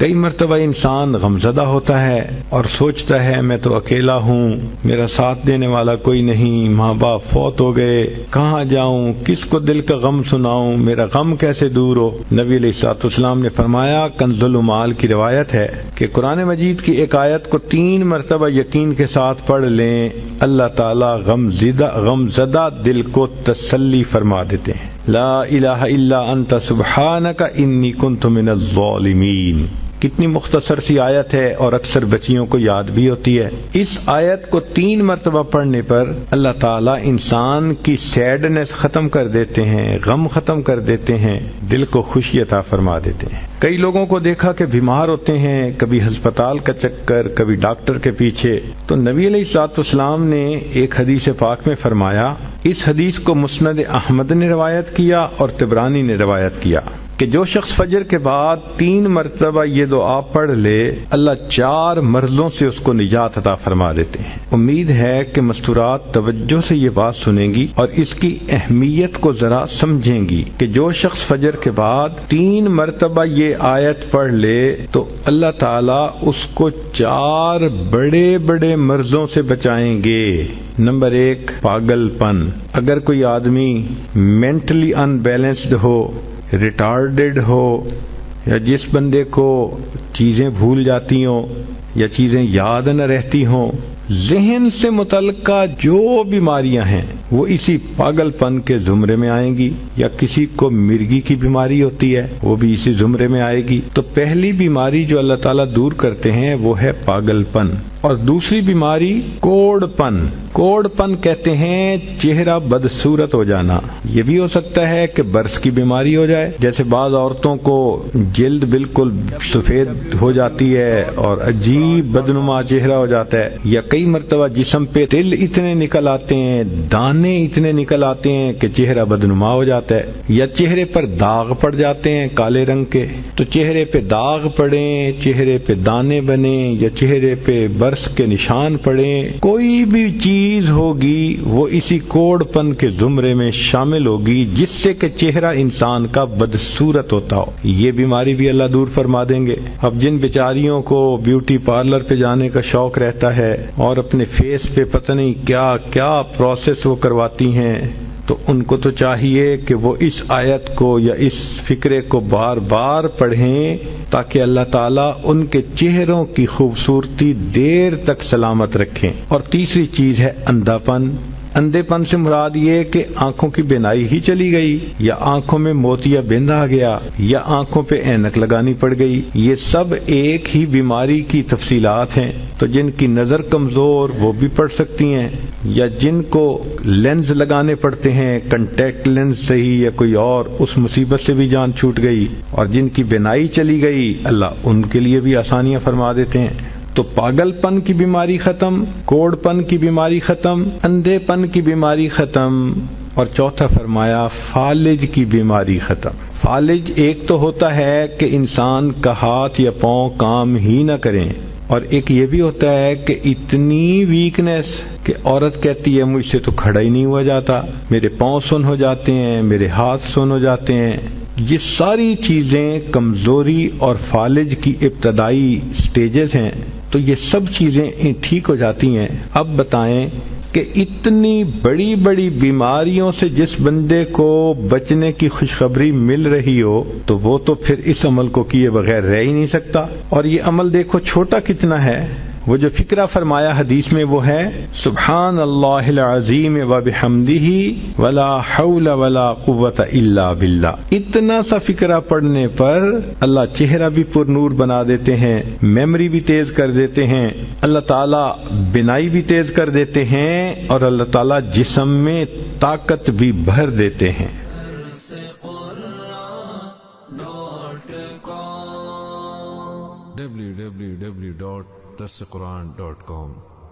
کئی مرتبہ انسان غمزدہ ہوتا ہے اور سوچتا ہے میں تو اکیلا ہوں، میرا ساتھ دینے والا کوئی نہیں، ماں باپ فوت ہو گئے، کہاں جاؤں، کس کو دل کا غم سناؤں، میرا غم کیسے دور ہو۔ نبی علیہ الصلوۃ والسلام نے فرمایا، کنز المال کی روایت ہے کہ قرآن مجید کی ایک آیت کو 3 مرتبہ یقین کے ساتھ پڑھ لیں، اللہ تعالی غمزدہ دل کو تسلی فرما دیتے ہیں۔ لا الہ الا انت سبحانک انی کنت من الظالمین۔ کتنی مختصر سی آیت ہے اور اکثر بچیوں کو یاد بھی ہوتی ہے۔ اس آیت کو 3 مرتبہ پڑھنے پر اللہ تعالیٰ انسان کی سیڈنس ختم کر دیتے ہیں، غم ختم کر دیتے ہیں، دل کو خوشی عطا فرما دیتے ہیں۔ کئی لوگوں کو دیکھا کہ بیمار ہوتے ہیں، کبھی ہسپتال کا چکر، کبھی ڈاکٹر کے پیچھے، تو نبی علیہ الصلوۃ والسلام نے ایک حدیث پاک میں فرمایا، اس حدیث کو مسند احمد نے روایت کیا اور طبرانی نے روایت کیا کہ جو شخص فجر کے بعد 3 مرتبہ یہ دعا پڑھ لے، اللہ 4 مرضوں سے اس کو نجات عطا فرما دیتے ہیں۔ امید ہے کہ مستورات توجہ سے یہ بات سنیں گی اور اس کی اہمیت کو ذرا سمجھیں گی کہ جو شخص فجر کے بعد 3 مرتبہ یہ آیت پڑھ لے تو اللہ تعالیٰ اس کو 4 بڑے بڑے مرضوں سے بچائیں گے۔ نمبر 1، پاگل پن۔ اگر کوئی آدمی مینٹلی ان بیلنسڈ ہو، ریٹارڈڈ ہو، یا جس بندے کو چیزیں بھول جاتی ہوں یا چیزیں یاد نہ رہتی ہوں، ذہن سے متعلقہ جو بیماریاں ہیں وہ اسی پاگل پن کے زمرے میں آئیں گی، یا کسی کو مرگی کی بیماری ہوتی ہے وہ بھی اسی زمرے میں آئے گی۔ تو پہلی بیماری جو اللہ تعالیٰ دور کرتے ہیں وہ ہے پاگل پن، اور دوسری بیماری کوڑ پن۔ کوڑ پن کہتے ہیں چہرہ بدصورت ہو جانا۔ یہ بھی ہو سکتا ہے کہ برس کی بیماری ہو جائے، جیسے بعض عورتوں کو جلد بالکل سفید ہو جاتی ہے اور عجیب بدنما چہرہ ہو جاتا ہے، یا کئی مرتبہ جسم پہ تل اتنے نکل آتے ہیں، دانے اتنے نکل آتے ہیں کہ چہرہ بدنما ہو جاتا ہے، یا چہرے پر داغ پڑ جاتے ہیں کالے رنگ کے۔ تو چہرے پہ داغ پڑیں، چہرے پہ دانے بنیں، یا چہرے پہ برس کے نشان پڑیں، کوئی بھی چیز ہوگی وہ اسی کوڑ پن کے زمرے میں شامل ہوگی جس سے کہ چہرہ انسان کا بدصورت ہوتا ہو۔ یہ بیماری بھی اللہ دور فرما دیں گے۔ اب جن بیچاریوں کو بیوٹی پارلر پہ جانے کا شوق رہتا ہے اور اپنے فیس پہ پتہ نہیں کیا کیا پروسیس وہ کرواتی ہیں، تو ان کو تو چاہیے کہ وہ اس آیت کو یا اس فکرے کو بار بار پڑھیں تاکہ اللہ تعالیٰ ان کے چہروں کی خوبصورتی دیر تک سلامت رکھیں۔ اور تیسری چیز ہے اندھا پن۔ اندھے پن سے مراد یہ کہ آنکھوں کی بینائی ہی چلی گئی، یا آنکھوں میں موتیا بند آ گیا، یا آنکھوں پہ اینک لگانی پڑ گئی۔ یہ سب ایک ہی بیماری کی تفصیلات ہیں۔ تو جن کی نظر کمزور وہ بھی پڑھ سکتی ہیں، یا جن کو لینز لگانے پڑتے ہیں، کنٹیکٹ لینز صحیح یا کوئی اور، اس مصیبت سے بھی جان چھوٹ گئی، اور جن کی بینائی چلی گئی اللہ ان کے لیے بھی آسانیاں فرما دیتے ہیں۔ تو پاگل پن کی بیماری ختم، کوڑ پن کی بیماری ختم، اندھے پن کی بیماری ختم، اور چوتھا فرمایا فالج کی بیماری ختم۔ فالج ایک تو ہوتا ہے کہ انسان کا ہاتھ یا پاؤں کام ہی نہ کریں، اور ایک یہ بھی ہوتا ہے کہ اتنی ویکنس کہ عورت کہتی ہے مجھ سے تو کھڑا ہی نہیں ہوا جاتا، میرے پاؤں سن ہو جاتے ہیں، میرے ہاتھ سن ہو جاتے ہیں۔ یہ ساری چیزیں کمزوری اور فالج کی ابتدائی سٹیجز ہیں۔ تو یہ سب چیزیں ٹھیک ہو جاتی ہیں۔ اب بتائیں کہ اتنی بڑی بڑی بیماریوں سے جس بندے کو بچنے کی خوشخبری مل رہی ہو تو وہ تو پھر اس عمل کو کیے بغیر رہ ہی نہیں سکتا۔ اور یہ عمل دیکھو چھوٹا کتنا ہے۔ وہ جو فکرہ فرمایا حدیث میں وہ ہے سبحان اللہ العظیم وبحمدہ ولا حول ولا قوت الا باللہ۔ اتنا سا فکرہ پڑھنے پر اللہ چہرہ بھی پر نور بنا دیتے ہیں، میموری بھی تیز کر دیتے ہیں، اللہ تعالیٰ بینائی بھی تیز کر دیتے ہیں، اور اللہ تعالیٰ جسم میں طاقت بھی بھر دیتے ہیں۔ www.darsequran.com